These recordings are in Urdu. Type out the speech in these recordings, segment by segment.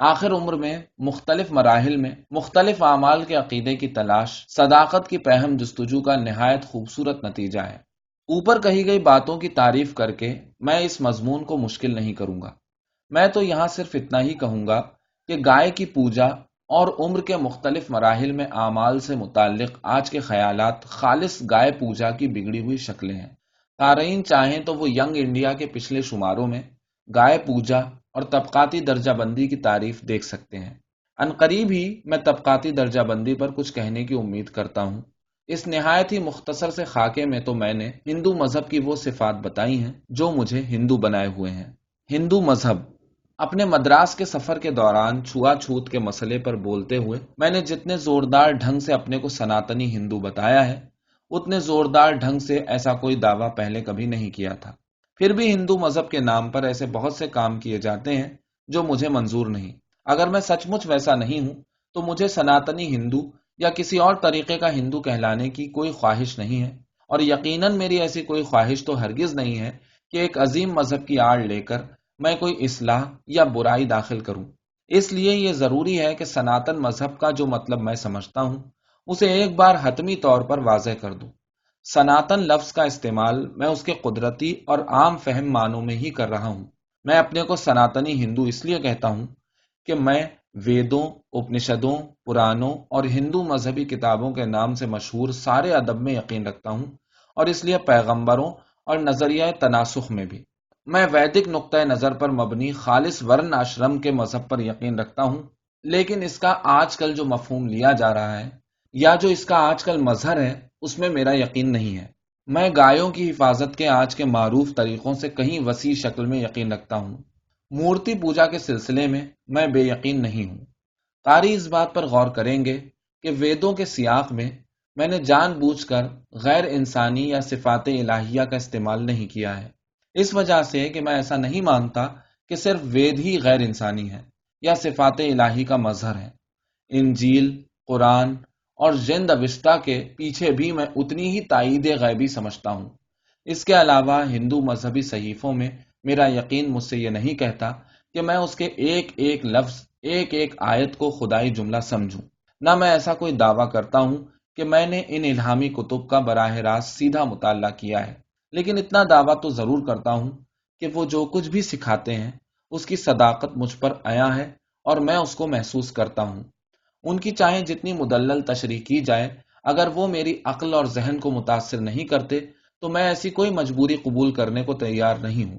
آخر عمر میں مختلف مراحل میں مختلف اعمال کے عقیدے کی تلاش صداقت کی پہم جستجو کا نہایت خوبصورت نتیجہ ہے۔ اوپر کہی گئی باتوں کی تعریف کر کے میں اس مضمون کو مشکل نہیں کروں گا۔ میں تو یہاں صرف اتنا ہی کہوں گا کہ گائے کی پوجا اور عمر کے مختلف مراحل میں اعمال سے متعلق آج کے خیالات خالص گائے پوجا کی بگڑی ہوئی شکلیں ہیں۔ قارئین چاہیں تو وہ ینگ انڈیا کے پچھلے شماروں میں گائے پوجا اور طبقاتی درجہ بندی کی تعریف دیکھ سکتے ہیں۔ عنقریب ہی میں طبقاتی درجہ بندی پر کچھ کہنے کی امید کرتا ہوں۔ اس نہایت ہی مختصر سے خاکے میں تو میں نے ہندو مذہب کی وہ صفات بتائی ہیں جو مجھے ہندو بنائے ہوئے ہیں۔ ہندو مذہب۔ اپنے مدراس کے سفر کے دوران چھوا چھوت کے مسئلے پر بولتے ہوئے میں نے جتنے زوردار ڈھنگ سے اپنے کو سناتنی ہندو بتایا ہے، اتنے زوردار ڈھنگ سے ایسا کوئی دعویٰ پہلے کبھی نہیں کیا تھا۔ پھر بھی ہندو مذہب کے نام پر ایسے بہت سے کام کیے جاتے ہیں جو مجھے منظور نہیں۔ اگر میں سچ مچ ویسا نہیں ہوں تو مجھے سناتنی ہندو یا کسی اور طریقے کا ہندو کہلانے کی کوئی خواہش نہیں ہے، اور یقیناً میری ایسی کوئی خواہش تو ہرگز نہیں ہے کہ ایک عظیم مذہب کی آڑ لے کر میں کوئی اصلاح یا برائی داخل کروں۔ اس لیے یہ ضروری ہے کہ سناتن مذہب کا جو مطلب میں سمجھتا ہوں اسے ایک بار حتمی طور پر واضح کر دوں۔ سناتن لفظ کا استعمال میں اس کے قدرتی اور عام فہم معنوں میں ہی کر رہا ہوں۔ میں اپنے کو سناتنی ہندو اس لیے کہتا ہوں کہ میں ویدوں، اپنشدوں، پرانوں اور ہندو مذہبی کتابوں کے نام سے مشہور سارے ادب میں یقین رکھتا ہوں، اور اس لیے پیغمبروں اور نظریہ تناسخ میں بھی۔ میں ویدک نقطۂ نظر پر مبنی خالص ورن آشرم کے مذہب پر یقین رکھتا ہوں، لیکن اس کا آج کل جو مفہوم لیا جا رہا ہے یا جو اس کا آج کل مظہر ہے اس میں میرا یقین نہیں ہے۔ میں گایوں کی حفاظت کے آج کے معروف طریقوں سے کہیں وسیع شکل میں یقین رکھتا ہوں۔ مورتی پوجا کے سلسلے میں میں بے یقین نہیں ہوں۔ قاری اس بات پر غور کریں گے کہ ویدوں کے سیاق میں نے جان بوجھ کر غیر انسانی یا صفات الہیہ کا استعمال نہیں کیا ہے، اس وجہ سے کہ میں ایسا نہیں مانتا کہ صرف وید ہی غیر انسانی ہے یا صفات الہی کا مظہر ہے۔ انجیل، قرآن اور زند اوستا کے پیچھے بھی میں اتنی ہی تائید غیبی سمجھتا ہوں۔ اس کے علاوہ ہندو مذہبی صحیفوں میں میرا یقین مجھ سے یہ نہیں کہتا کہ میں اس کے ایک ایک لفظ، ایک ایک آیت کو خدائی جملہ سمجھوں۔ نہ میں ایسا کوئی دعویٰ کرتا ہوں کہ میں نے ان الہامی کتب کا براہ راست سیدھا مطالعہ کیا ہے، لیکن اتنا دعویٰ تو ضرور کرتا ہوں کہ وہ جو کچھ بھی سکھاتے ہیں اس کی صداقت مجھ پر عیاں ہے اور میں اس کو محسوس کرتا ہوں۔ ان کی چاہے جتنی مدلل تشریح کی جائے، اگر وہ میری عقل اور ذہن کو متاثر نہیں کرتے تو میں ایسی کوئی مجبوری قبول کرنے کو تیار نہیں ہوں۔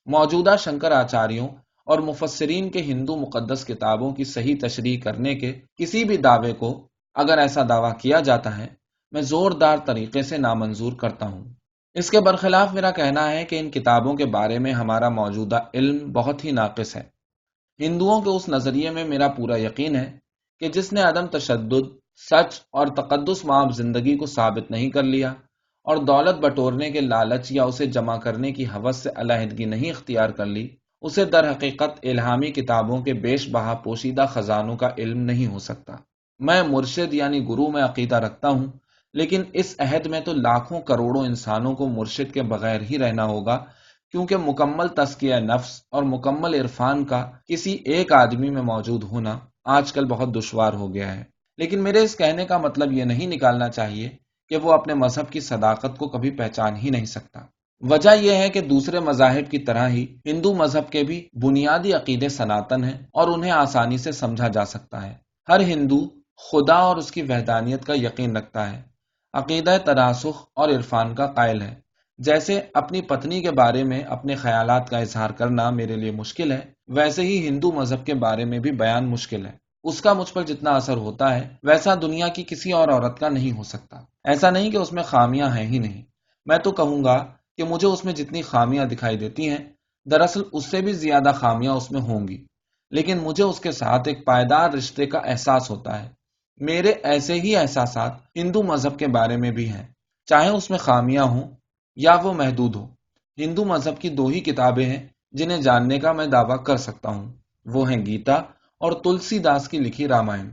موجودہ شنکر آچاریوں اور مفسرین کے ہندو مقدس کتابوں کی صحیح تشریح کرنے کے کسی بھی دعوے کو، اگر ایسا دعویٰ کیا جاتا ہے، میں زوردار طریقے سے نامنظور کرتا ہوں۔ اس کے برخلاف میرا کہنا ہے کہ ان کتابوں کے بارے میں ہمارا موجودہ علم بہت ہی ناقص ہے۔ ہندوؤں کے اس نظریے میں میرا پورا یقین ہے کہ جس نے عدم تشدد، سچ اور تقدس مآب زندگی کو ثابت نہیں کر لیا اور دولت بٹورنے کے لالچ یا اسے جمع کرنے کی ہوس سے علیحدگی نہیں اختیار کر لی، اسے در حقیقت الہامی کتابوں کے بیش بہا پوشیدہ خزانوں کا علم نہیں ہو سکتا۔ میں مرشد یعنی گرو میں عقیدہ رکھتا ہوں، لیکن اس عہد میں تو لاکھوں کروڑوں انسانوں کو مرشد کے بغیر ہی رہنا ہوگا، کیونکہ مکمل تزکیہ نفس اور مکمل عرفان کا کسی ایک آدمی میں موجود ہونا آج کل بہت دشوار ہو گیا ہے۔ لیکن میرے اس کہنے کا مطلب یہ نہیں نکالنا چاہیے کہ وہ اپنے مذہب کی صداقت کو کبھی پہچان ہی نہیں سکتا۔ وجہ یہ ہے کہ دوسرے مذاہب کی طرح ہی ہندو مذہب کے بھی بنیادی عقیدے سناتن ہیں اور انہیں آسانی سے سمجھا جا سکتا ہے۔ ہر ہندو خدا اور اس کی وحدانیت کا یقین رکھتا ہے، عقیدہ تناسخ اور عرفان کا قائل ہے۔ جیسے اپنی پتنی کے بارے میں اپنے خیالات کا اظہار کرنا میرے لیے مشکل ہے، ویسے ہی ہندو مذہب کے بارے میں بھی بیان مشکل ہے۔ اس کا مجھ پر جتنا اثر ہوتا ہے ویسا دنیا کی کسی اور عورت کا نہیں ہو سکتا۔ ایسا نہیں کہ اس میں خامیاں ہیں ہی نہیں، میں تو کہوں گا کہ مجھے اس میں جتنی خامیاں دکھائی دیتی ہیں دراصل اس سے بھی زیادہ خامیاں اس میں ہوں گی، لیکن مجھے اس کے ساتھ ایک پائیدار رشتے کا احساس ہوتا ہے۔ میرے ایسے ہی احساسات ہندو مذہب کے بارے میں بھی ہیں، چاہے اس میں خامیاں ہوں یا وہ محدود ہو۔ ہندو مذہب کی دو ہی کتابیں ہیں جنہیں جاننے کا میں دعویٰ کر سکتا ہوں، وہ ہیں گیتا اور تلسی داس کی لکھی رامائن۔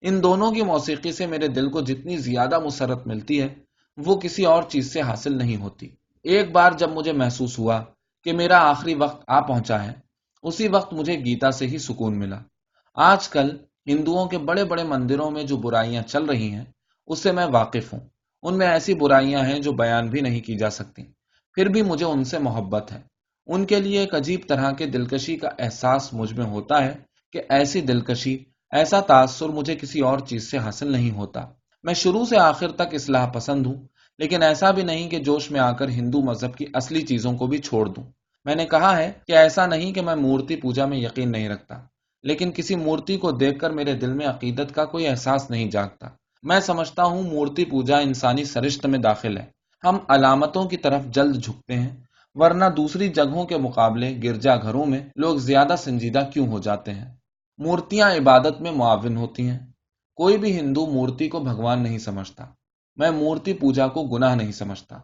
ان دونوں کی موسیقی سے میرے دل کو جتنی زیادہ مسرت ملتی ہے وہ کسی اور چیز سے حاصل نہیں ہوتی۔ ایک بار جب مجھے محسوس ہوا کہ میرا آخری وقت آ پہنچا ہے، اسی وقت مجھے گیتا سے ہی سکون ملا۔ آج کل ہندوؤں کے بڑے بڑے مندروں میں جو برائیاں چل رہی ہیں اس سے میں واقف ہوں۔ ان میں ایسی برائیاں ہیں جو بیان بھی نہیں کی جا سکتی، پھر بھی مجھے ان سے محبت ہے۔ ان کے لیے ایک عجیب طرح کے دلکشی کا احساس مجھ میں ہوتا ہے کہ ایسی دلکشی، ایسا تاثر مجھے کسی اور چیز سے حاصل نہیں ہوتا۔ میں شروع سے آخر تک اصلاح پسند ہوں، لیکن ایسا بھی نہیں کہ جوش میں آ کر ہندو مذہب کی اصلی چیزوں کو بھی چھوڑ دوں۔ میں نے کہا ہے کہ ایسا نہیں کہ میں مورتی پوجا میں یقین نہیں رکھتا، لیکن کسی مورتی کو دیکھ کر میرے دل میں عقیدت کا کوئی احساس نہیں جاگتا۔ میں سمجھتا ہوں مورتی پوجا انسانی سرشت میں داخل ہے۔ ہم علامتوں کی طرف جلد جھکتے ہیں، ورنہ دوسری جگہوں کے مقابلے گرجا گھروں میں لوگ زیادہ سنجیدہ کیوں ہو جاتے ہیں؟ مورتیاں عبادت میں معاون ہوتی ہیں۔ کوئی بھی ہندو مورتی کو بھگوان نہیں سمجھتا۔ میں مورتی پوجا کو گناہ نہیں سمجھتا۔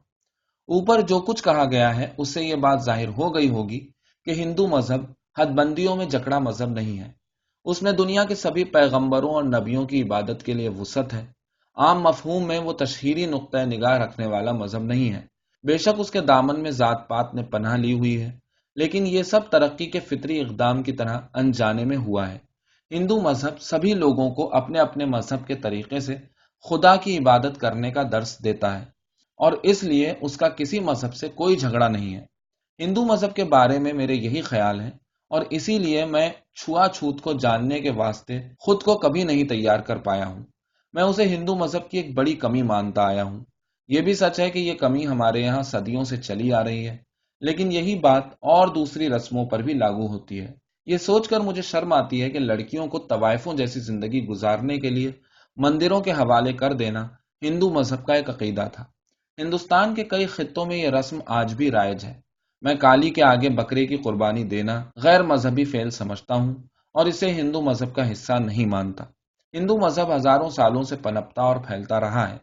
اوپر جو کچھ کہا گیا ہے اس سے یہ بات ظاہر ہو گئی ہوگی کہ ہندو مذہب حد بندیوں میں جکڑا مذہب نہیں ہے۔ اس میں دنیا کے سبھی پیغمبروں اور نبیوں کی عبادت کے لیے وسعت ہے۔ عام مفہوم میں وہ تشہیری نقطۂ نگاہ رکھنے والا مذہب نہیں ہے۔ بے شک اس کے دامن میں ذات پات نے پناہ لی ہوئی ہے، لیکن یہ سب ترقی کے فطری اقدام کی طرح انجانے میں ہوا ہے۔ ہندو مذہب سبھی لوگوں کو اپنے اپنے مذہب کے طریقے سے خدا کی عبادت کرنے کا درس دیتا ہے، اور اس لیے اس کا کسی مذہب سے کوئی جھگڑا نہیں ہے۔ ہندو مذہب کے بارے میں میرے یہی خیال ہے، اور اسی لیے میں چھوا چھوت کو جاننے کے واسطے خود کو کبھی نہیں تیار کر پایا ہوں۔ میں اسے ہندو مذہب کی ایک بڑی کمی مانتا آیا ہوں۔ یہ بھی سچ ہے کہ یہ کمی ہمارے یہاں صدیوں سے چلی آ رہی ہے، لیکن یہی بات اور دوسری رسموں پر بھی لاگو ہوتی ہے۔ یہ سوچ کر مجھے شرم آتی ہے کہ لڑکیوں کو طوائفوں جیسی زندگی گزارنے کے لیے مندروں کے حوالے کر دینا ہندو مذہب کا ایک عقیدہ تھا۔ ہندوستان کے کئی خطوں میں یہ رسم آج بھی رائج ہے۔ میں کالی کے آگے بکرے کی قربانی دینا غیر مذہبی فعل سمجھتا ہوں، اور اسے ہندو مذہب کا حصہ نہیں مانتا۔ ہندو مذہب ہزاروں سالوں سے پنپتا اور پھیلتا رہا ہے۔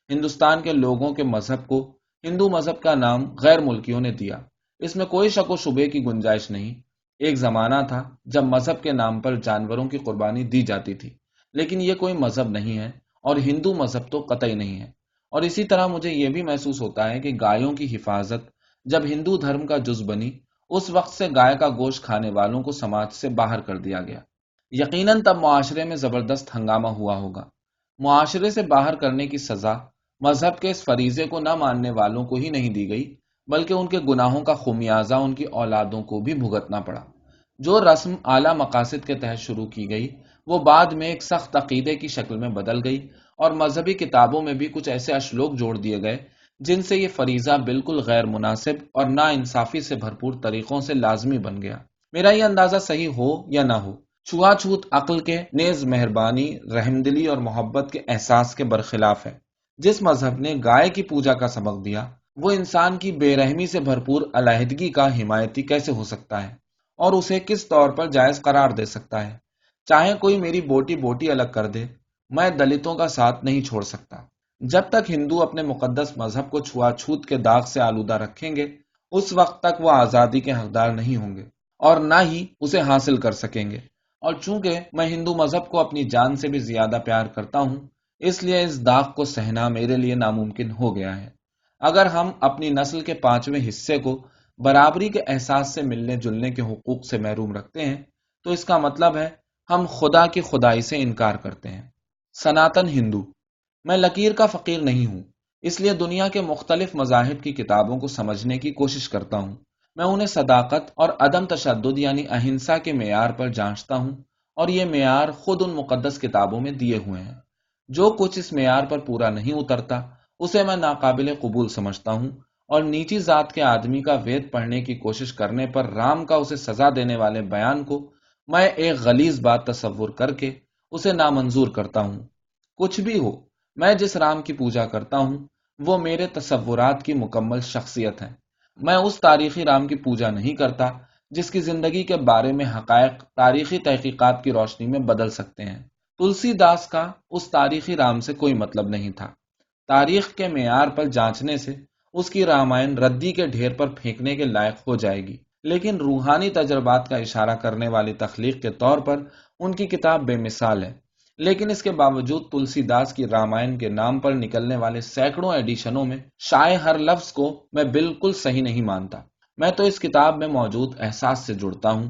ہندوستان کے لوگوں کے مذہب کو ہندو مذہب کا نام غیر ملکیوں نے دیا، اس میں کوئی شک و شبے کی گنجائش نہیں۔ ایک زمانہ تھا جب مذہب کے نام پر جانوروں کی قربانی دی جاتی تھی، لیکن یہ کوئی مذہب نہیں ہے، اور ہندو مذہب تو قطعی نہیں ہے۔ اور اسی طرح مجھے یہ بھی محسوس ہوتا ہے کہ گایوں کی حفاظت جب ہندو دھرم کا جز بنی، اس وقت سے گائے کا گوشت کھانے والوں کو سماج سے باہر کر دیا گیا۔ یقیناً تب معاشرے میں زبردست ہنگامہ ہوا ہوگا۔ معاشرے سے باہر کرنے کی سزا مذہب کے اس فریضے کو نہ ماننے والوں کو ہی نہیں دی گئی، بلکہ ان کے گناہوں کا خمیازہ ان کی اولادوں کو بھی بھگتنا پڑا۔ جو رسم اعلیٰ مقاصد کے تحت شروع کی گئی، وہ بعد میں ایک سخت عقیدے کی شکل میں بدل گئی، اور مذہبی کتابوں میں بھی کچھ ایسے اشلوک جوڑ دیے گئے جن سے یہ فریضہ بالکل غیر مناسب اور نا انصافی سے بھرپور طریقوں سے لازمی بن گیا۔ میرا یہ اندازہ صحیح ہو یا نہ ہو، چھوا چھوت عقل کے نیز مہربانی، رحمدلی اور محبت کے احساس کے برخلاف ہے۔ جس مذہب نے گائے کی پوجا کا سبق دیا، وہ انسان کی بے رحمی سے بھرپور علیحدگی کا حمایتی کیسے ہو سکتا ہے، اور اسے کس طور پر جائز قرار دے سکتا ہے؟ چاہے کوئی میری بوٹی بوٹی الگ کر دے، میں دلتوں کا ساتھ نہیں چھوڑ سکتا۔ جب تک ہندو اپنے مقدس مذہب کو چھوا چھوت کے داغ سے آلودہ رکھیں گے، اس وقت تک وہ آزادی کے حقدار نہیں ہوں گے، اور نہ ہی اسے حاصل کر سکیں گے۔ اور چونکہ میں ہندو مذہب کو اپنی جان سے بھی زیادہ پیار کرتا ہوں، اس لیے اس داغ کو سہنا میرے لیے ناممکن ہو گیا ہے۔ اگر ہم اپنی نسل کے 5ویں حصے کو برابری کے احساس سے ملنے جلنے کے حقوق سے محروم رکھتے ہیں، تو اس کا مطلب ہے ہم خدا کی خدائی سے انکار کرتے ہیں۔ سناتن ہندو۔ میں لکیر کا فقیر نہیں ہوں، اس لیے دنیا کے مختلف مذاہب کی کتابوں کو سمجھنے کی کوشش کرتا ہوں۔ میں انہیں صداقت اور عدم تشدد یعنی اہنسا کے معیار پر جانچتا ہوں، اور یہ معیار خود ان مقدس کتابوں میں دیے ہوئے ہیں۔ جو کچھ اس معیار پر پورا نہیں اترتا، اسے میں ناقابل قبول سمجھتا ہوں، اور نیچی ذات کے آدمی کا وید پڑھنے کی کوشش کرنے پر رام کا اسے سزا دینے والے بیان کو میں ایک غلیظ بات تصور کر کے اسے نامنظور کرتا ہوں۔ کچھ بھی ہو، میں جس رام کی پوجا کرتا ہوں وہ میرے تصورات کی مکمل شخصیت ہے۔ میں اس تاریخی رام کی پوجا نہیں کرتا جس کی زندگی کے بارے میں حقائق تاریخی تحقیقات کی روشنی میں بدل سکتے ہیں۔ تلسی داس کا اس تاریخی رام سے کوئی مطلب نہیں تھا۔ تاریخ کے معیار پر جانچنے سے اس کی رامائن ردی کے ڈھیر پر پھینکنے کے لائق ہو جائے گی، لیکن روحانی تجربات کا اشارہ کرنے والی تخلیق کے طور پر ان کی کتاب بے مثال ہے۔ لیکن اس کے باوجود تلسی داس کی رامائن کے نام پر نکلنے والے سینکڑوں ایڈیشنوں میں شائع ہر لفظ کو میں بالکل صحیح نہیں مانتا۔ میں تو اس کتاب میں موجود احساس سے جڑتا ہوں۔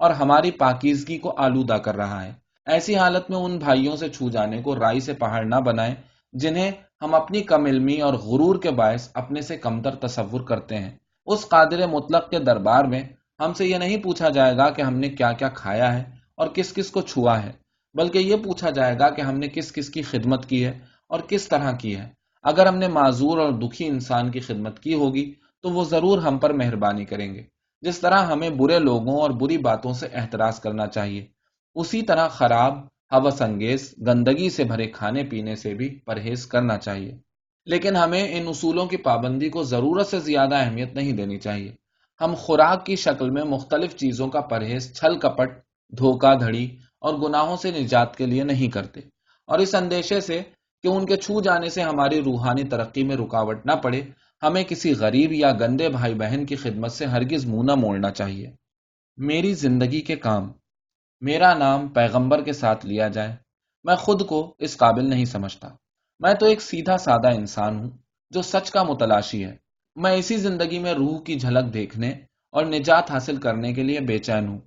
اور ہماری پاکیزگی کو آلودہ کر رہا ہے۔ ایسی حالت میں ان بھائیوں سے چھو جانے کو رائی سے پہاڑ نہ بنائیں جنہیں ہم اپنی کم علمی اور غرور کے باعث اپنے سے کمتر تصور کرتے ہیں۔ اس قادر مطلق کے دربار میں ہم سے یہ نہیں پوچھا جائے گا کہ ہم نے کیا کیا کھایا ہے اور کس کس کو چھوا ہے، بلکہ یہ پوچھا جائے گا کہ ہم نے کس کس کی خدمت کی ہے اور کس طرح کی ہے۔ اگر ہم نے معذور اور دکھی انسان کی خدمت کی ہوگی تو وہ ضرور ہم پر مہربانی کریں گے۔ جس طرح ہمیں برے لوگوں اور بری باتوں سے احتراز کرنا چاہیے، اسی طرح خراب، ہوس انگیز، گندگی سے بھرے کھانے پینے سے بھی پرہیز کرنا چاہیے۔ لیکن ہمیں ان اصولوں کی پابندی کو ضرورت سے زیادہ اہمیت نہیں دینی چاہیے۔ ہم خوراک کی شکل میں مختلف چیزوں کا پرہیز چھل کپٹ، دھوکہ دھڑی اور گناہوں سے نجات کے لیے نہیں کرتے، اور اس اندیشے سے کہ ان کے چھو جانے سے ہماری روحانی ترقی میں رکاوٹ نہ پڑے، ہمیں کسی غریب یا گندے بھائی بہن کی خدمت سے ہرگز منہ نہ موڑنا چاہیے۔ میری زندگی کے کام۔ میرا نام پیغمبر کے ساتھ لیا جائے، میں خود کو اس قابل نہیں سمجھتا۔ میں تو ایک سیدھا سادہ انسان ہوں جو سچ کا متلاشی ہے۔ میں اسی زندگی میں روح کی جھلک دیکھنے اور نجات حاصل کرنے کے لیے بے چین ہوں۔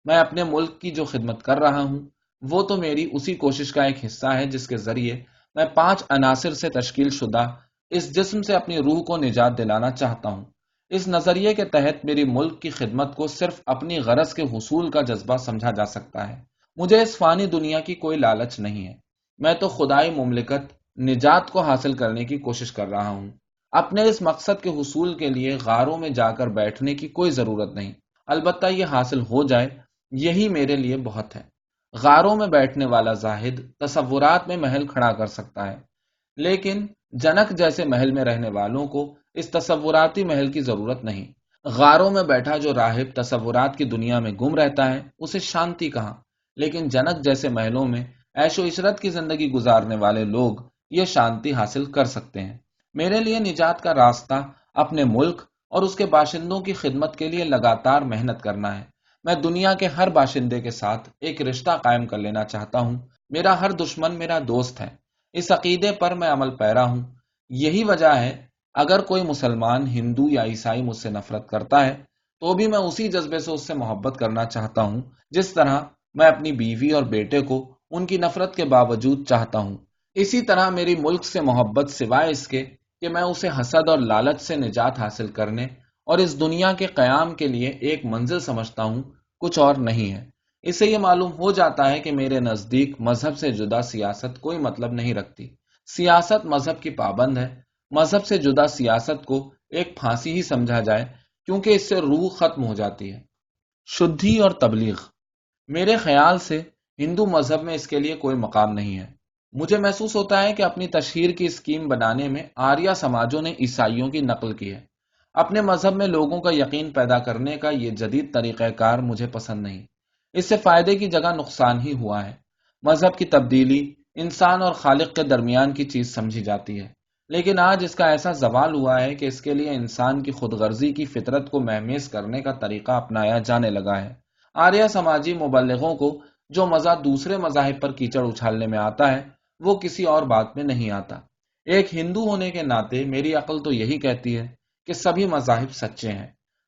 میں اپنے ملک کی جو خدمت کر رہا ہوں وہ تو میری اسی کوشش کا ایک حصہ ہے جس کے ذریعے میں 5 عناصر سے تشکیل شدہ اس جسم سے اپنی روح کو نجات دلانا چاہتا ہوں۔ اس نظریے کے تحت میری ملک کی خدمت کو صرف اپنی غرض کے حصول کا جذبہ سمجھا جا سکتا ہے۔ مجھے اس فانی دنیا کی کوئی لالچ نہیں ہے۔ میں تو خدائی مملکت، نجات کو حاصل کرنے کی کوشش کر رہا ہوں۔ اپنے اس مقصد کے حصول کے لیے غاروں میں جا کر بیٹھنے کی کوئی ضرورت نہیں، البتہ یہ حاصل ہو جائے یہی میرے لیے بہت ہے۔ غاروں میں بیٹھنے والا زاہد تصورات میں محل کھڑا کر سکتا ہے، لیکن جنک جیسے محل میں رہنے والوں کو اس تصوراتی محل کی ضرورت نہیں۔ غاروں میں بیٹھا جو راہب تصورات کی دنیا میں گم رہتا ہے اسے شانتی کہاں، لیکن جنک جیسے محلوں میں عیش و عشرت کی زندگی گزارنے والے لوگ یہ شانتی حاصل کر سکتے ہیں۔ میرے لیے نجات کا راستہ اپنے ملک اور اس کے باشندوں کی خدمت کے لیے لگاتار محنت کرنا ہے۔ میں دنیا کے ہر باشندے کے ساتھ ایک رشتہ قائم کر لینا چاہتا ہوں۔ میرا ہر دشمن میرا دوست ہے۔ اس عقیدے پر میں عمل پیرا ہوں۔ یہی وجہ ہے اگر کوئی مسلمان، ہندو یا عیسائی مجھ سے نفرت کرتا ہے تو بھی میں اسی جذبے سے اس سے محبت کرنا چاہتا ہوں جس طرح میں اپنی بیوی اور بیٹے کو ان کی نفرت کے باوجود چاہتا ہوں۔ اسی طرح میری ملک سے محبت، سوائے اس کے کہ میں اسے حسد اور لالچ سے نجات حاصل کرنے اور اس دنیا کے قیام کے لیے ایک منزل سمجھتا ہوں، کچھ اور نہیں ہے۔ اس سے یہ معلوم ہو جاتا ہے کہ میرے نزدیک مذہب سے جدا سیاست کوئی مطلب نہیں رکھتی۔ سیاست مذہب کی پابند ہے۔ مذہب سے جدا سیاست کو ایک پھانسی ہی سمجھا جائے کیونکہ اس سے روح ختم ہو جاتی ہے۔ شدھی اور تبلیغ۔ میرے خیال سے ہندو مذہب میں اس کے لیے کوئی مقام نہیں ہے۔ مجھے محسوس ہوتا ہے کہ اپنی تشہیر کی اسکیم بنانے میں آریہ سماجوں نے عیسائیوں کی نقل کی ہے۔ اپنے مذہب میں لوگوں کا یقین پیدا کرنے کا یہ جدید طریقہ کار مجھے پسند نہیں۔ اس سے فائدے کی جگہ نقصان ہی ہوا ہے۔ مذہب کی تبدیلی انسان اور خالق کے درمیان کی چیز سمجھی جاتی ہے، لیکن آج اس کا ایسا زوال ہوا ہے کہ اس کے لیے انسان کی خود غرضی کی فطرت کو مہمیز کرنے کا طریقہ اپنایا جانے لگا ہے۔ آریہ سماجی مبلغوں کو جو مزہ دوسرے مذاہب پر کیچڑ اچھالنے میں آتا ہے وہ کسی اور بات میں نہیں آتا۔ ایک ہندو ہونے کے ناطے میری عقل تو یہی کہتی ہے کہ سبھی مذاہب سچے ہیں،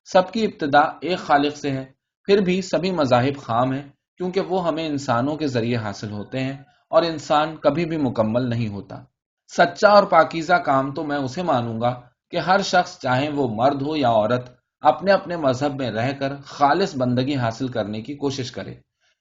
سب کی ابتدا ایک خالق سے ہے۔ پھر بھی سبھی مذاہب خام ہیں کیونکہ وہ ہمیں انسانوں کے ذریعے حاصل ہوتے ہیں اور انسان کبھی بھی مکمل نہیں ہوتا۔ سچا اور پاکیزہ کام تو میں اسے مانوں گا کہ ہر شخص، چاہے وہ مرد ہو یا عورت، اپنے اپنے مذہب میں رہ کر خالص بندگی حاصل کرنے کی کوشش کرے۔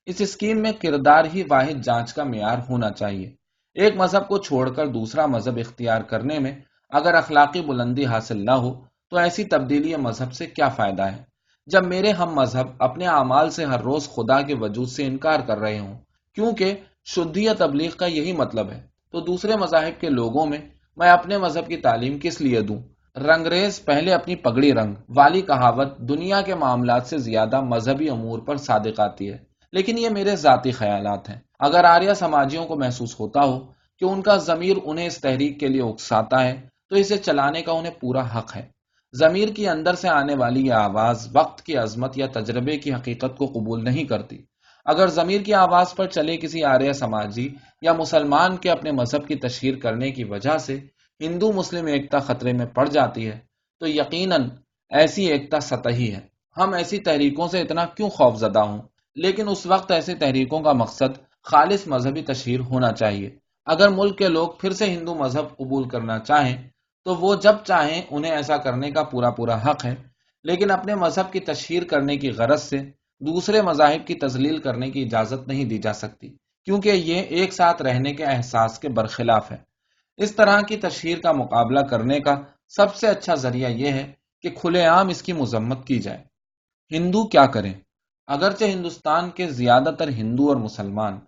اس اسکیم میں کردار ہی واحد جانچ کا معیار ہونا چاہیے۔ ایک مذہب کو چھوڑ کر دوسرا مذہب اختیار کرنے میں اگر اخلاقی بلندی حاصل نہ ہو تو ایسی تبدیلی مذہب سے کیا فائدہ ہے؟ جب میرے ہم مذہب اپنے اعمال سے ہر روز خدا کے وجود سے انکار کر رہے ہوں، کیونکہ شدھی یا تبلیغ کا یہی مطلب ہے، تو دوسرے مذاہب کے لوگوں میں اپنے مذہب کی تعلیم کس لیے دوں؟ رنگریز پہلے اپنی پگڑی رنگ والی کہاوت دنیا کے معاملات سے زیادہ مذہبی امور پر صادق آتی ہے، لیکن یہ میرے ذاتی خیالات ہیں۔ اگر آریہ سماجیوں کو محسوس ہوتا ہو کہ ان کا ضمیر انہیں اس تحریک کے لیے اکساتا ہے تو اسے چلانے کا انہیں پورا حق ہے۔ ضمیر کی اندر سے آنے والی یہ آواز وقت کی عظمت یا تجربے کی حقیقت کو قبول نہیں کرتی۔ اگر ضمیر کی آواز پر چلے کسی آریہ سماجی یا مسلمان کے اپنے مذہب کی تشہیر کرنے کی وجہ سے ہندو مسلم ایکتا خطرے میں پڑ جاتی ہے تو یقیناً ایسی ایکتا سطحی ہے۔ ہم ایسی تحریکوں سے اتنا کیوں خوف زدہ ہوں لیکن اس وقت ایسی تحریکوں کا مقصد خالص مذہبی تشہیر ہونا چاہیے۔ اگر ملک کے لوگ پھر سے ہندو مذہب قبول کرنا چاہیں تو وہ جب چاہیں انہیں ایسا کرنے کا پورا پورا حق ہے، لیکن اپنے مذہب کی تشہیر کرنے کی غرض سے دوسرے مذاہب کی تذلیل کرنے کی اجازت نہیں دی جا سکتی، کیونکہ یہ ایک ساتھ رہنے کے احساس کے برخلاف ہے۔ اس طرح کی تشہیر کا مقابلہ کرنے کا سب سے اچھا ذریعہ یہ ہے کہ کھلے عام اس کی مذمت کی جائے۔ ہندو کیا کریں؟ اگرچہ ہندوستان کے زیادہ تر ہندو اور مسلمان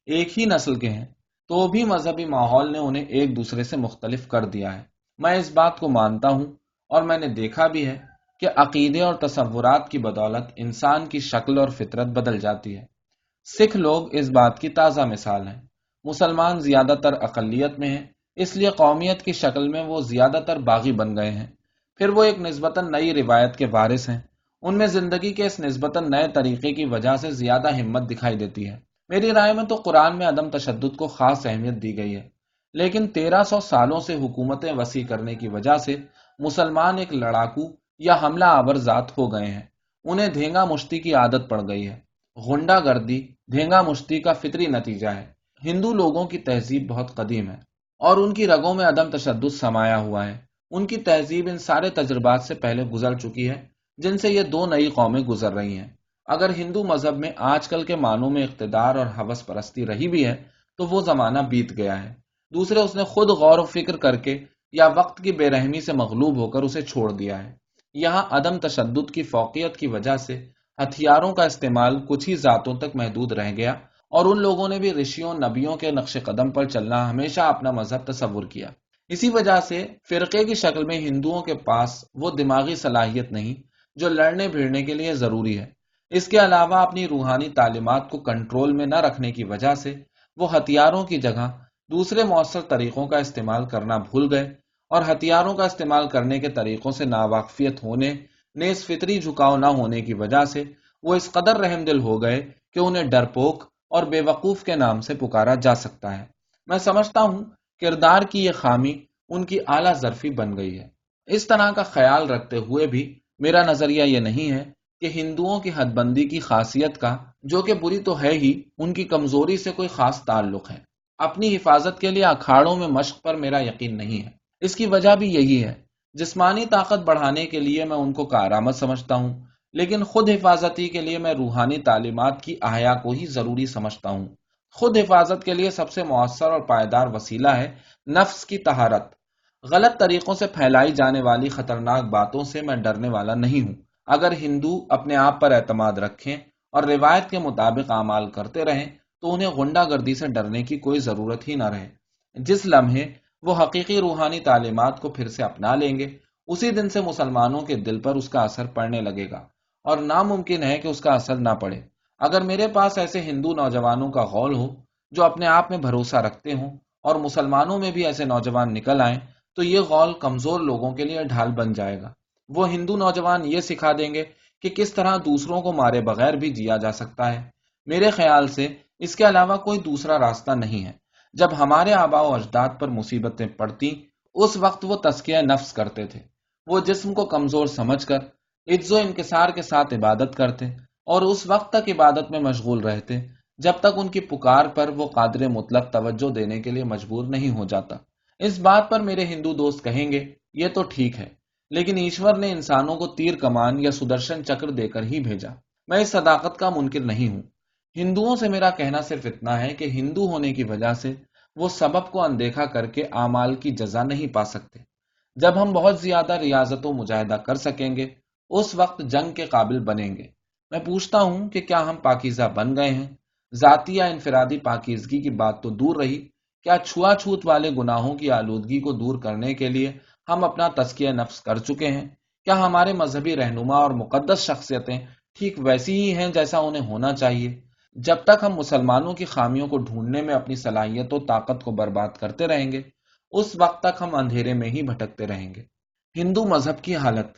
ایک ہی نسل کے ہیں، تو بھی مذہبی ماحول نے انہیں ایک دوسرے سے مختلف کر دیا ہے۔ میں اس بات کو مانتا ہوں اور میں نے دیکھا بھی ہے کہ عقیدے اور تصورات کی بدولت انسان کی شکل اور فطرت بدل جاتی ہے۔ سکھ لوگ اس بات کی تازہ مثال ہیں۔ مسلمان زیادہ تر اقلیت میں ہیں، اس لیے قومیت کی شکل میں وہ زیادہ تر باغی بن گئے ہیں۔ پھر وہ ایک نسبتاً نئی روایت کے وارث ہیں۔ ان میں زندگی کے اس نسبتاً نئے طریقے کی وجہ سے زیادہ ہمت دکھائی دیتی ہے۔ میری رائے میں تو قرآن میں عدم تشدد کو خاص اہمیت دی گئی ہے، لیکن 1300 سالوں سے حکومتیں وسیع کرنے کی وجہ سے مسلمان ایک لڑاکو یا حملہ آور ذات ہو گئے ہیں۔ انہیں دھینگا مشتی کی عادت پڑ گئی ہے۔ غنڈہ گردی دھینگا مشتی کا فطری نتیجہ ہے۔ ہندو لوگوں کی تہذیب بہت قدیم ہے اور ان کی رگوں میں عدم تشدد سمایا ہوا ہے۔ ان کی تہذیب ان سارے تجربات سے پہلے گزر چکی ہے جن سے یہ دو نئی قومیں گزر رہی ہیں۔ اگر ہندو مذہب میں آج کل کے معنوں میں اقتدار اور ہوس پرستی رہی بھی ہے تو وہ زمانہ بیت گیا ہے۔ دوسرے، اس نے خود غور و فکر کر کے یا وقت کی بے رحمی سے مغلوب ہو کر اسے چھوڑ دیا ہے۔ یہاں عدم تشدد کی فوقیت کی وجہ سے ہتھیاروں کا استعمال کچھ ہی ذاتوں تک محدود رہ گیا، اور ان لوگوں نے بھی رشیوں نبیوں کے نقش قدم پر چلنا ہمیشہ اپنا مذہب تصور کیا۔ اسی وجہ سے فرقے کی شکل میں ہندوؤں کے پاس وہ دماغی صلاحیت نہیں جو لڑنے بھیڑنے کے لیے ضروری ہے۔ اس کے علاوہ اپنی روحانی تعلیمات کو کنٹرول میں نہ رکھنے کی وجہ سے وہ ہتھیاروں کی جگہ دوسرے مؤثر طریقوں کا استعمال کرنا بھول گئے، اور ہتھیاروں کا استعمال کرنے کے طریقوں سے ناواقفیت ہونے، نیز فطری جھکاؤ نہ ہونے کی وجہ سے وہ اس قدر رحم دل ہو گئے کہ انہیں ڈرپوک اور بے وقوف کے نام سے پکارا جا سکتا ہے۔ میں سمجھتا ہوں کردار کی یہ خامی ان کی اعلیٰ ظرفی بن گئی ہے۔ اس طرح کا خیال رکھتے ہوئے بھی میرا نظریہ یہ نہیں ہے کہ ہندوؤں کی حد بندی کی خاصیت کا، جو کہ بری تو ہے ہی، ان کی کمزوری سے کوئی خاص تعلق ہے۔ اپنی حفاظت کے لیے اکھاڑوں میں مشق پر میرا یقین نہیں ہے۔ اس کی وجہ بھی یہی ہے۔ جسمانی طاقت بڑھانے کے لیے میں ان کو کارآمد سمجھتا ہوں، لیکن خود حفاظتی کے لیے میں روحانی تعلیمات کی احیا کو ہی ضروری سمجھتا ہوں۔ خود حفاظت کے لیے سب سے مؤثر اور پائیدار وسیلہ ہے نفس کی طہارت۔ غلط طریقوں سے پھیلائی جانے والی خطرناک باتوں سے میں ڈرنے والا نہیں ہوں۔ اگر ہندو اپنے آپ پر اعتماد رکھیں اور روایت کے مطابق اعمال کرتے رہیں تو انہیں غنڈہ گردی سے ڈرنے کی کوئی ضرورت ہی نہ رہے۔ جس لمحے وہ حقیقی روحانی تعلیمات کو پھر سے اپنا لیں گے، اسی دن سے مسلمانوں کے دل پر اس کا اثر پڑنے لگے گا، اور ناممکن ہے کہ اس کا اثر نہ پڑے۔ اگر میرے پاس ایسے ہندو نوجوانوں کا غول ہو جو اپنے آپ میں بھروسہ رکھتے ہوں، اور مسلمانوں میں بھی ایسے نوجوان نکل آئیں، تو یہ غول کمزور لوگوں کے لیے ڈھال بن جائے گا۔ وہ ہندو نوجوان یہ سکھا دیں گے کہ کس طرح دوسروں کو مارے بغیر بھی جیا جا سکتا ہے۔ میرے خیال سے اس کے علاوہ کوئی دوسرا راستہ نہیں ہے۔ جب ہمارے آباء و اجداد پر مصیبتیں پڑتی، اس وقت وہ تزکیہ نفس کرتے تھے۔ وہ جسم کو کمزور سمجھ کر عجز و انکسار کے ساتھ عبادت کرتے، اور اس وقت تک عبادت میں مشغول رہتے جب تک ان کی پکار پر وہ قادر مطلق توجہ دینے کے لیے مجبور نہیں ہو جاتا۔ اس بات پر میرے ہندو دوست کہیں گے، یہ تو ٹھیک ہے، لیکن ایشور نے انسانوں کو تیر کمان یا سدرشن چکر دے کر ہی بھیجا۔ میں اس صداقت کا منکر نہیں ہوں۔ ہندوؤں سے میرا کہنا صرف اتنا ہے کہ ہندو ہونے کی وجہ سے وہ سبب کو اندیکھا کر کے اعمال کی جزا نہیں پا سکتے۔ جب ہم بہت زیادہ ریاضت و مجاہدہ کر سکیں گے، اس وقت جنگ کے قابل بنیں گے۔ میں پوچھتا ہوں کہ کیا ہم پاکیزہ بن گئے ہیں؟ ذاتی یا انفرادی پاکیزگی کی بات تو دور رہی، کیا چھوا چھوت والے گناہوں کی آلودگی کو دور کرنے کے لیے ہم اپنا تزکیہ نفس کر چکے ہیں؟ کیا ہمارے مذہبی رہنما اور مقدس شخصیتیں ٹھیک ویسی ہی ہیں جیسا انہیں ہونا چاہیے؟ جب تک ہم مسلمانوں کی خامیوں کو ڈھونڈنے میں اپنی صلاحیت و طاقت کو برباد کرتے رہیں گے، اس وقت تک ہم اندھیرے میں ہی بھٹکتے رہیں گے۔ ہندو مذہب کی حالت۔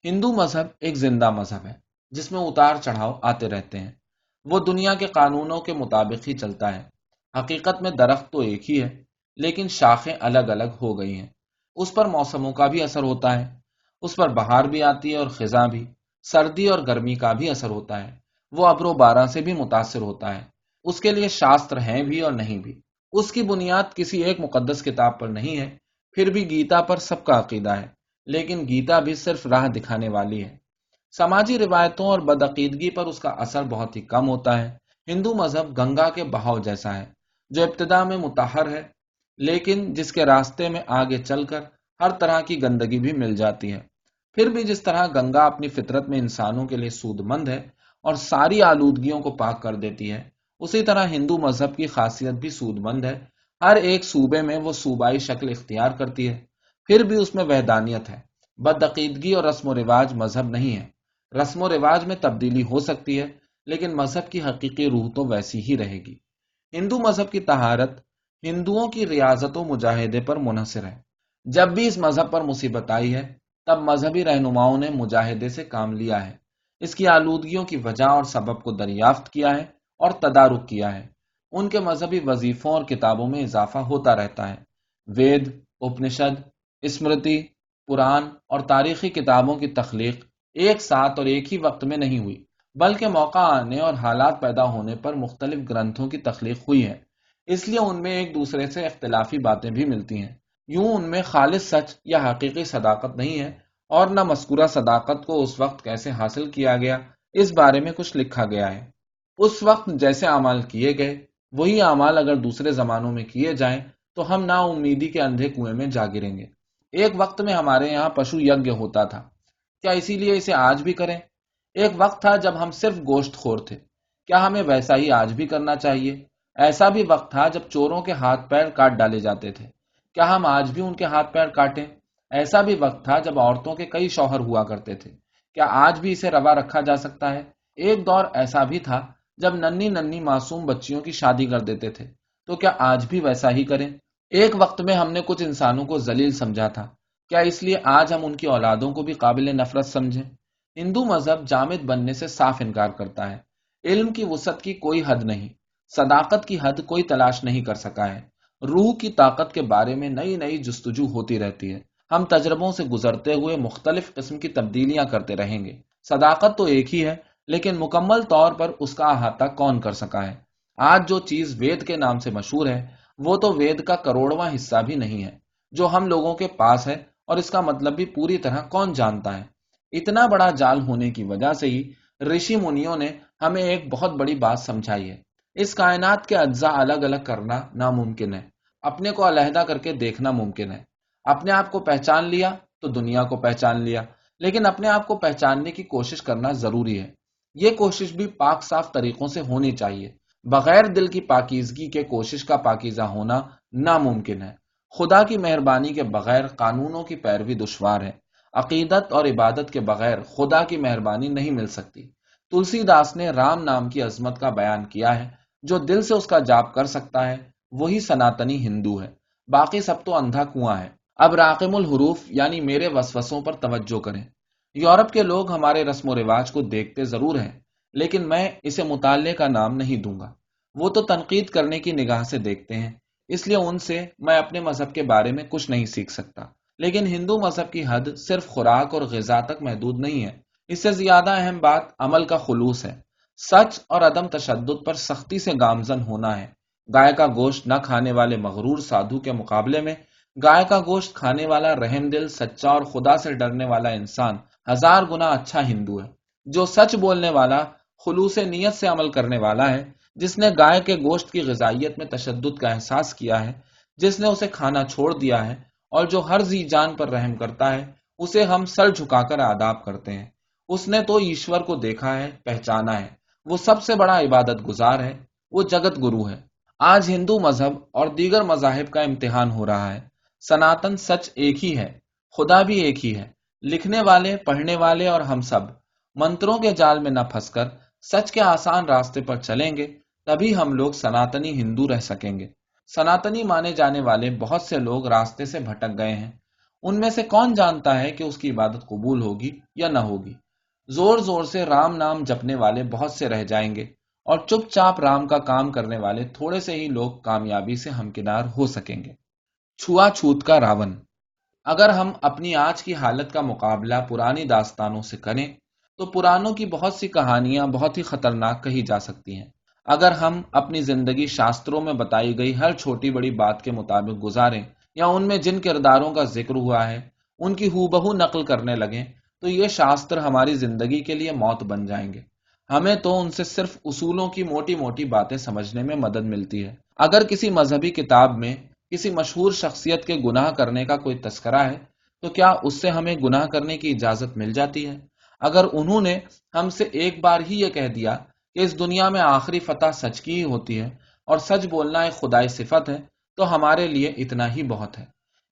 ہندو مذہب ایک زندہ مذہب ہے جس میں اتار چڑھاؤ آتے رہتے ہیں۔ وہ دنیا کے قانونوں کے مطابق ہی چلتا ہے۔ حقیقت میں درخت تو ایک ہی ہے، لیکن شاخیں الگ الگ ہو گئی ہیں۔ اس پر موسموں کا بھی اثر ہوتا ہے۔ اس پر بہار بھی آتی ہے اور خزاں بھی، سردی اور گرمی کا بھی اثر ہوتا ہے۔ وہ ابر و باران سے بھی متاثر ہوتا ہے۔ اس کے لیے شاستر ہیں بھی اور نہیں بھی۔ اس کی بنیاد کسی ایک مقدس کتاب پر نہیں ہے، پھر بھی گیتا پر سب کا عقیدہ ہے، لیکن گیتا بھی صرف راہ دکھانے والی ہے۔ سماجی روایتوں اور بدعقیدگی پر اس کا اثر بہت ہی کم ہوتا ہے۔ ہندو مذہب گنگا کے بہاؤ جیسا ہے، جو ابتدا میں متحر ہے، لیکن جس کے راستے میں آگے چل کر ہر طرح کی گندگی بھی مل جاتی ہے۔ پھر بھی جس طرح گنگا اپنی فطرت میں انسانوں کے لیے سود مند ہے اور ساری آلودگیوں کو پاک کر دیتی ہے، اسی طرح ہندو مذہب کی خاصیت بھی سود مند ہے۔ ہر ایک صوبے میں وہ صوبائی شکل اختیار کرتی ہے، پھر بھی اس میں وحدانیت ہے۔ بدعقیدگی اور رسم و رواج مذہب نہیں ہے۔ رسم و رواج میں تبدیلی ہو سکتی ہے، لیکن مذہب کی حقیقی روح تو ویسی ہی رہے گی۔ ہندو مذہب کی طہارت ہندوؤں کی ریاضت و مجاہدے پر منحصر ہے۔ جب بھی اس مذہب پر مصیبت آئی ہے، تب مذہبی رہنماؤں نے مجاہدے سے کام لیا ہے، اس کی آلودگیوں کی وجہ اور سبب کو دریافت کیا ہے اور تدارک کیا ہے۔ ان کے مذہبی وظیفوں اور کتابوں میں اضافہ ہوتا رہتا ہے۔ وید، اپنشد، اسمرتی، پران اور تاریخی کتابوں کی تخلیق ایک ساتھ اور ایک ہی وقت میں نہیں ہوئی، بلکہ موقع آنے اور حالات پیدا ہونے پر مختلف گرنتھوں کی تخلیق ہوئی ہے۔ اس لیے ان میں ایک دوسرے سے اختلافی باتیں بھی ملتی ہیں۔ یوں ان میں خالص سچ یا حقیقی صداقت نہیں ہے، اور نہ مذکورہ صداقت کو اس وقت کیسے حاصل کیا گیا اس بارے میں کچھ لکھا گیا ہے۔ اس وقت جیسے اعمال کیے گئے، وہی اعمال اگر دوسرے زمانوں میں کیے جائیں تو ہم نا امیدی کے اندھے کنویں میں جا گریں گے۔ ایک وقت میں ہمارے یہاں پشو یگیہ ہوتا تھا، کیا اسی لیے اسے آج بھی کریں؟ ایک وقت تھا جب ہم صرف گوشت خور تھے، کیا ہمیں ویسا ہی آج بھی کرنا چاہیے؟ ایسا بھی وقت تھا جب چوروں کے ہاتھ پیر کاٹ ڈالے جاتے تھے، کیا ہم آج بھی ان کے ہاتھ پیر کاٹیں؟ ایسا بھی وقت تھا جب عورتوں کے کئی شوہر ہوا کرتے تھے، کیا آج بھی اسے روا رکھا جا سکتا ہے؟ ایک دور ایسا بھی تھا جب ننھی ننھی معصوم بچیوں کی شادی کر دیتے تھے، تو کیا آج بھی ویسا ہی کریں؟ ایک وقت میں ہم نے کچھ انسانوں کو ذلیل سمجھا تھا، کیا اس لیے آج ہم ان کی اولادوں کو بھی قابل نفرت سمجھیں؟ ہندو مذہب جامد بننے سے صاف انکار کرتا ہے۔ علم کی وسعت کی کوئی حد نہیں، صداقت کی حد کوئی تلاش نہیں کر سکا ہے۔ روح کی طاقت کے بارے میں نئی نئی جستجو ہوتی رہتی ہے۔ ہم تجربوں سے گزرتے ہوئے مختلف قسم کی تبدیلیاں کرتے رہیں گے۔ صداقت تو ایک ہی ہے، لیکن مکمل طور پر اس کا احاطہ کون کر سکا ہے؟ آج جو چیز وید کے نام سے مشہور ہے، وہ تو وید کا کروڑواں حصہ بھی نہیں ہے جو ہم لوگوں کے پاس ہے، اور اس کا مطلب بھی پوری طرح کون جانتا ہے؟ اتنا بڑا جال ہونے کی وجہ سے ہی رشی منیوں نے ہمیں ایک بہت بڑی بات سمجھائی ہے۔ اس کائنات کے اجزاء الگ الگ کرنا ناممکن ہے، اپنے کو علیحدہ کر کے دیکھنا ممکن ہے۔ اپنے آپ کو پہچان لیا تو دنیا کو پہچان لیا، لیکن اپنے آپ کو پہچاننے کی کوشش کرنا ضروری ہے۔ یہ کوشش بھی پاک صاف طریقوں سے ہونی چاہیے۔ بغیر دل کی پاکیزگی کے کوشش کا پاکیزہ ہونا ناممکن ہے۔ خدا کی مہربانی کے بغیر قانونوں کی پیروی دشوار ہے۔ عقیدت اور عبادت کے بغیر خدا کی مہربانی نہیں مل سکتی۔ تلسی داس نے رام نام کی عظمت کا بیان کیا ہے۔ جو دل سے اس کا جاپ کر سکتا ہے وہی سناتنی ہندو ہے، باقی سب تو اندھا کنواں ہے۔ اب راقم الحروف یعنی میرے وسوسوں پر توجہ کریں۔ یورپ کے لوگ ہمارے رسم و رواج کو دیکھتے ضرور ہیں، لیکن میں اسے مطالعے کا نام نہیں دوں گا۔ وہ تو تنقید کرنے کی نگاہ سے دیکھتے ہیں، اس لیے ان سے میں اپنے مذہب کے بارے میں کچھ نہیں سیکھ سکتا۔ لیکن ہندو مذہب کی حد صرف خوراک اور غذا تک محدود نہیں ہے۔ اس سے زیادہ اہم بات عمل کا خلوص ہے۔ سچ اور عدم تشدد پر سختی سے گامزن ہونا ہے۔ گائے کا گوشت نہ کھانے والے مغرور سادھو کے مقابلے میں گائے کا گوشت کھانے والا رحم دل، سچا اور خدا سے ڈرنے والا انسان 1000 گنا اچھا ہندو ہے۔ جو سچ بولنے والا، خلوص نیت سے عمل کرنے والا ہے، جس نے گائے کے گوشت کی غذائیت میں تشدد کا احساس کیا ہے، جس نے اسے کھانا چھوڑ دیا ہے، اور جو ہر ذی جان پر رحم کرتا ہے، اسے ہم سر جھکا کر آداب کرتے ہیں۔ اس نے تو ایشور کو دیکھا ہے، پہچانا ہے۔ وہ سب سے بڑا عبادت گزار ہے، وہ جگت گرو ہے۔ آج ہندو مذہب اور دیگر مذاہب کا امتحان ہو رہا ہے۔ سناتن سچ ایک ہی ہے، خدا بھی ایک ہی ہے۔ لکھنے والے، پڑھنے والے اور ہم سب منتروں کے جال میں نہ پھنس کر سچ کے آسان راستے پر چلیں گے، تبھی ہم لوگ سناتنی ہندو رہ سکیں گے۔ سناتنی مانے جانے والے بہت سے لوگ راستے سے بھٹک گئے ہیں۔ ان میں سے کون جانتا ہے کہ اس کی عبادت قبول ہوگی یا نہ ہوگی؟ زور زور سے رام نام جپنے والے بہت سے رہ جائیں گے، اور چپ چاپ رام کا کام کرنے والے تھوڑے سے ہی لوگ کامیابی سے ہمکنار ہو سکیں گے۔ چھوا چھوت کا راون۔ اگر ہم اپنی آج کی حالت کا مقابلہ پرانی داستانوں سے کریں تو پرانوں کی بہت سی کہانیاں بہت ہی خطرناک کہی جا سکتی ہیں۔ اگر ہم اپنی زندگی شاستروں میں بتائی گئی ہر چھوٹی بڑی بات کے مطابق گزاریں یا ان میں جن کرداروں کا ذکر ہوا ہے ان کی ہو بہو نقل کرنے لگیں تو یہ شاستر ہماری زندگی کے لیے موت بن جائیں گے۔ ہمیں تو ان سے صرف اصولوں کی موٹی موٹی باتیں سمجھنے میں مدد ملتی ہے۔ اگر کسی مذہبی کتاب میں کسی مشہور شخصیت کے گناہ کرنے کا کوئی تذکرہ ہے تو کیا اس سے ہمیں گناہ کرنے کی اجازت مل جاتی ہے؟ اگر انہوں نے ہم سے ایک بار ہی یہ کہہ دیا کہ اس دنیا میں آخری فتح سچ کی ہی ہوتی ہے اور سچ بولنا ایک خدائی صفت ہے تو ہمارے لیے اتنا ہی بہت ہے۔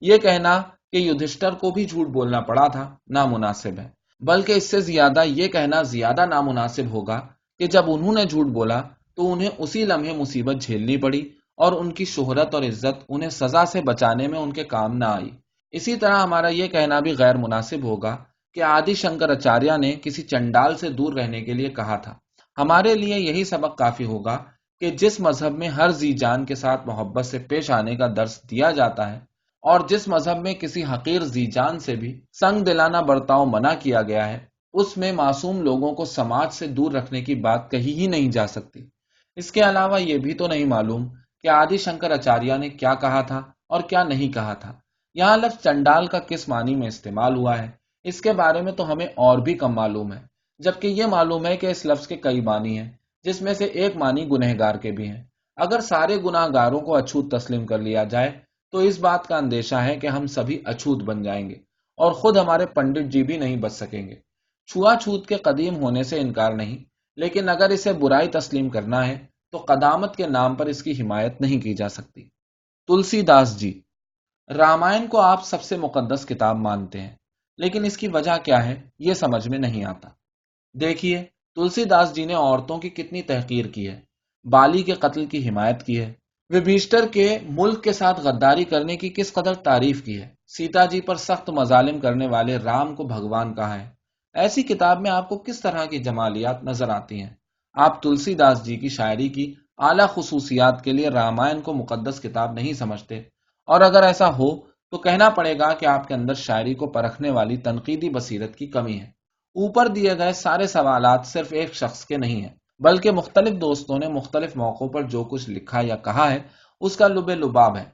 یہ کہنا کہ یدھشٹر کو بھی جھوٹ بولنا پڑا تھا نامناسب ہے، بلکہ اس سے زیادہ یہ کہنا زیادہ نامناسب ہوگا کہ جب انہوں نے جھوٹ بولا تو انہیں اسی لمحے مصیبت جھیلنی پڑی اور ان کی شہرت اور عزت انہیں سزا سے بچانے میں ان کے کام نہ آئی۔ اسی طرح ہمارا یہ کہنا بھی غیر مناسب ہوگا کہ آدی شنکر اچاریہ نے کسی چنڈال سے دور رہنے کے لیے کہا تھا۔ ہمارے لیے یہی سبق کافی ہوگا کہ جس مذہب میں ہر ذی جان کے ساتھ محبت سے پیش آنے کا درس دیا جاتا ہے اور جس مذہب میں کسی حقیر ذی جان سے بھی سنگ دلانہ برتاؤ منع کیا گیا ہے اس میں معصوم لوگوں کو سماج سے دور رکھنے کی بات کہی ہی نہیں جا سکتی۔ اس کے علاوہ یہ بھی تو نہیں معلوم کہ آدی شنکر اچاریہ نے کیا کہا تھا اور کیا نہیں کہا تھا۔ یہاں لفظ چنڈال کا کس معنی میں استعمال ہوا ہے اس کے بارے میں تو ہمیں اور بھی کم معلوم ہے، جبکہ یہ معلوم ہے کہ اس لفظ کے کئی معنی ہیں جس میں سے ایک معنی گنہگار کے بھی ہیں۔ اگر سارے گناہ گاروں کو اچھوت تسلیم کر لیا جائے تو اس بات کا اندیشہ ہے کہ ہم سبھی اچھوت بن جائیں گے اور خود ہمارے پنڈت جی بھی نہیں بچ سکیں گے۔ چھوا چھوت کے قدیم ہونے سے انکار نہیں، لیکن اگر اسے برائی تسلیم کرنا ہے تو قدامت کے نام پر اس کی حمایت نہیں کی جا سکتی۔ تلسی داس جی، رامائن کو آپ سب سے مقدس کتاب مانتے ہیں، لیکن اس کی وجہ کیا ہے یہ سمجھ میں نہیں آتا۔ دیکھیے، تلسی داس جی نے عورتوں کی کتنی تحقیر کی ہے، بالی کے قتل کی حمایت کی ہے، وبھیشٹر کے ملک کے ساتھ غداری کرنے کی کس قدر تعریف کی ہے، سیتا جی پر سخت مظالم کرنے والے رام کو بھگوان کہا ہے۔ ایسی کتاب میں آپ کو کس طرح کی جمالیات نظر آتی ہیں؟ آپ تلسی داس جی کی شاعری کی اعلیٰ خصوصیات کے لیے رامائن کو مقدس کتاب نہیں سمجھتے، اور اگر ایسا ہو تو کہنا پڑے گا کہ آپ کے اندر شاعری کو پرکھنے والی تنقیدی بصیرت کی کمی ہے۔ اوپر دیے گئے سارے سوالات صرف ایک شخص کے نہیں ہیں، بلکہ مختلف دوستوں نے مختلف موقعوں پر جو کچھ لکھا یا کہا ہے اس کا لب لباب ہے۔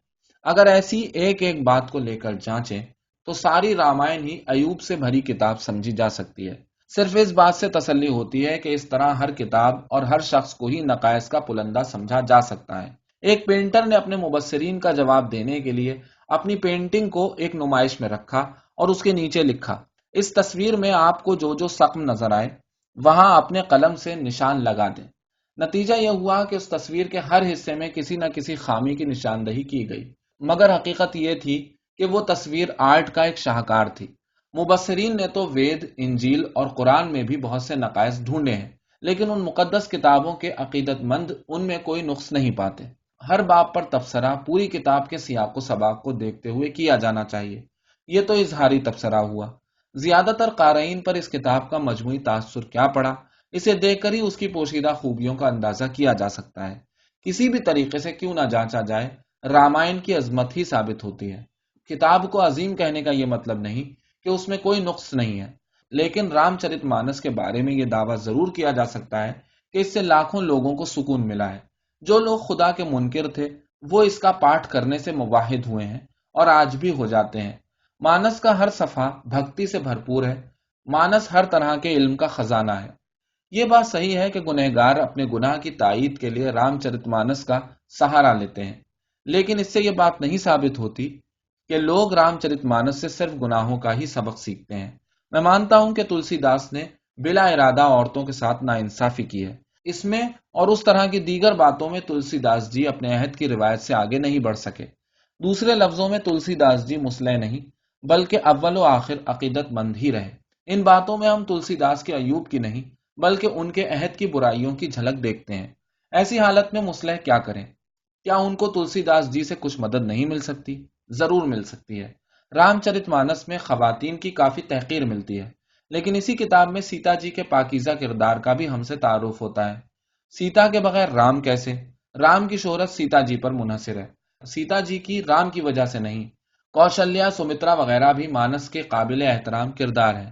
اگر ایسی ایک ایک بات کو لے کر جانچیں تو ساری رامائن ہی ایوب سے بھری کتاب سمجھی جا سکتی ہے۔ صرف اس بات سے تسلی ہوتی ہے کہ اس طرح ہر کتاب اور ہر شخص کو ہی نقائص کا پلندہ سمجھا جا سکتا ہے۔ ایک پینٹر نے اپنے مبصرین کا جواب دینے کے لیے اپنی پینٹنگ کو ایک نمائش میں رکھا اور اس کے نیچے لکھا، اس تصویر میں آپ کو جو جو سقم نظر آئے وہاں اپنے قلم سے نشان لگا دیں۔ نتیجہ یہ ہوا کہ اس تصویر کے ہر حصے میں کسی نہ کسی خامی کی نشاندہی کی گئی، مگر حقیقت یہ تھی کہ وہ تصویر آرٹ کا ایک شاہکار تھی۔ مبصرین نے تو وید، انجیل اور قرآن میں بھی بہت سے نقائص ڈھونڈے ہیں، لیکن ان مقدس کتابوں کے عقیدت مند ان میں کوئی نقص نہیں پاتے۔ ہر باب پر تبصرہ پوری کتاب کے سیاق و سباق کو دیکھتے ہوئے کیا جانا چاہیے۔ یہ تو اظہاری تبصرہ ہوا۔ زیادہ تر قارئین پر اس کتاب کا مجموعی تاثر کیا پڑا، اسے دیکھ کر ہی اس کی پوشیدہ خوبیوں کا اندازہ کیا جا سکتا ہے۔ کسی بھی طریقے سے کیوں نہ جانچا جائے، رامائن کی عظمت ہی ثابت ہوتی ہے۔ کتاب کو عظیم کہنے کا یہ مطلب نہیں کہ اس میں کوئی نقص نہیں ہے، لیکن رام چرت مانس کے بارے میں یہ دعویٰ ضرور کیا جا سکتا ہے کہ اس سے لاکھوں لوگوں کو سکون ملا ہے۔ جو لوگ خدا کے منکر تھے وہ اس کا پاٹھ کرنے سے موحد ہوئے ہیں اور آج بھی ہو جاتے ہیں۔ مانس کا ہر صفحہ بھکتی سے بھرپور ہے، مانس ہر طرح کے علم کا خزانہ ہے۔ یہ بات صحیح ہے کہ گنہگار اپنے گناہ کی تائید کے لیے رام چرت مانس کا سہارا لیتے ہیں، لیکن اس سے یہ بات نہیں ثابت ہوتی کہ لوگ رام چرت مانس سے صرف گناہوں کا ہی سبق سیکھتے ہیں۔ میں مانتا ہوں کہ تلسی داس نے بلا ارادہ عورتوں کے ساتھ ناانصافی کی ہے۔ اس میں اور اس طرح کی دیگر باتوں میں تلسی داس جی اپنے عہد کی روایت سے آگے نہیں بڑھ سکے۔ دوسرے لفظوں میں تلسی داس جی مصلح نہیں بلکہ اول و آخر عقیدت مند ہی رہے۔ ان باتوں میں ہم تلسی داس کے ایوب کی نہیں بلکہ ان کے عہد کی برائیوں کی جھلک دیکھتے ہیں۔ ایسی حالت میں مصلح کیا کریں؟ کیا ان کو تلسی داس جی سے کچھ مدد نہیں مل سکتی؟ ضرور مل سکتی ہے۔ رام چرت مانس میں خواتین کی کافی تحقیر ملتی ہے، لیکن اسی کتاب میں سیتا جی کے پاکیزہ کردار کا بھی ہم سے تعارف ہوتا ہے۔ سیتا کے بغیر رام کیسے؟ رام کی شہرت سیتا جی پر منحصر ہے، سیتا جی کی رام کی وجہ سے نہیں۔ کوشلیہ، سمترا وغیرہ بھی مانس کے قابل احترام کردار ہیں۔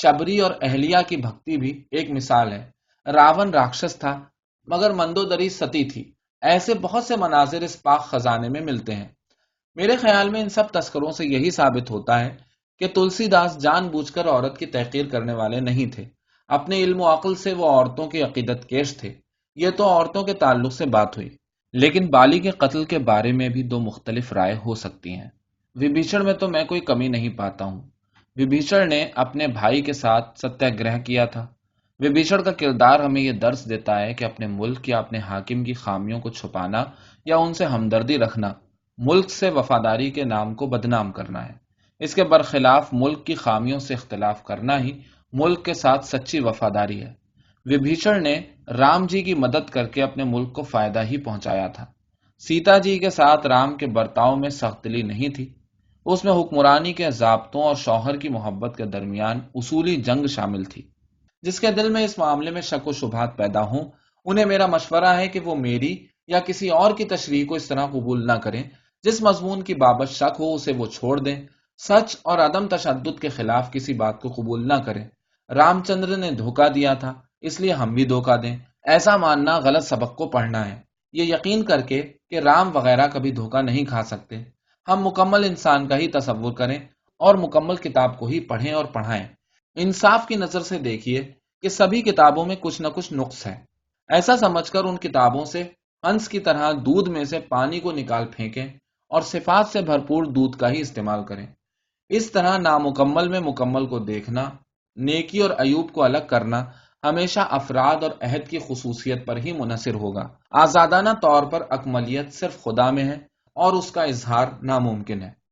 شبری اور اہلیہ کی بھکتی بھی ایک مثال ہے۔ راون راکشس تھا مگر مندودری ستی تھی۔ ایسے بہت سے مناظر اس پاک خزانے میں ملتے ہیں۔ میرے خیال میں ان سب تذکروں سے یہی ثابت ہوتا ہے کہ تلسی داس جان بوجھ کر عورت کی تحقیر کرنے والے نہیں تھے۔ اپنے علم و عقل سے وہ عورتوں کی عقیدت کیش تھے۔ یہ تو عورتوں کے تعلق سے بات ہوئی، لیکن بالی کے قتل کے بارے میں بھی دو مختلف رائے ہو سکتی ہیں۔ وبھیشن میں تو میں کوئی کمی نہیں پاتا ہوں۔ وبھیشن نے اپنے بھائی کے ساتھ ستیہ گرہ کیا تھا۔ وبھیشن کا کردار ہمیں یہ درس دیتا ہے کہ اپنے ملک یا اپنے حاکم کی خامیوں کو چھپانا یا ان سے ہمدردی رکھنا ملک سے وفاداری کے نام کو بدنام کرنا ہے۔ اس کے برخلاف ملک کی خامیوں سے اختلاف کرنا ہی ملک کے ساتھ سچی وفاداری ہے۔ وبھیشن نے رام جی کی مدد کر کے اپنے ملک کو فائدہ ہی پہنچایا تھا۔ سیتا جی کے ساتھ رام کے برتاؤ میں سخت دلی نہیں تھی، اس میں حکمرانی کے ضابطوں اور شوہر کی محبت کے درمیان اصولی جنگ شامل تھی۔ جس کے دل میں اس معاملے میں شک و شبہات پیدا ہوں، انہیں میرا مشورہ ہے کہ وہ میری یا کسی اور کی تشریح کو اس طرح قبول نہ کریں۔ جس مضمون کی بابت شک ہو اسے وہ چھوڑ دیں۔ سچ اور عدم تشدد کے خلاف کسی بات کو قبول نہ کریں۔ رام چندر نے دھوکہ دیا تھا اس لیے ہم بھی دھوکہ دیں، ایسا ماننا غلط سبق کو پڑھنا ہے۔ یہ یقین کر کے کہ رام وغیرہ کبھی دھوکہ نہیں کھا سکتے، ہم مکمل انسان کا ہی تصور کریں اور مکمل کتاب کو ہی پڑھیں اور پڑھائیں۔ انصاف کی نظر سے دیکھیے کہ سبھی کتابوں میں کچھ نہ کچھ نقص ہے۔ ایسا سمجھ کر ان کتابوں سے ہنس کی طرح دودھ میں سے پانی کو نکال پھینکیں اور صفات سے بھرپور دودھ کا ہی استعمال کریں۔ اس طرح نامکمل میں مکمل کو دیکھنا، نیکی اور عیوب کو الگ کرنا ہمیشہ افراد اور عہد کی خصوصیت پر ہی منحصر ہوگا۔ آزادانہ طور پر اکملیت صرف خدا میں ہے اور اس کا اظہار ناممکن ہے۔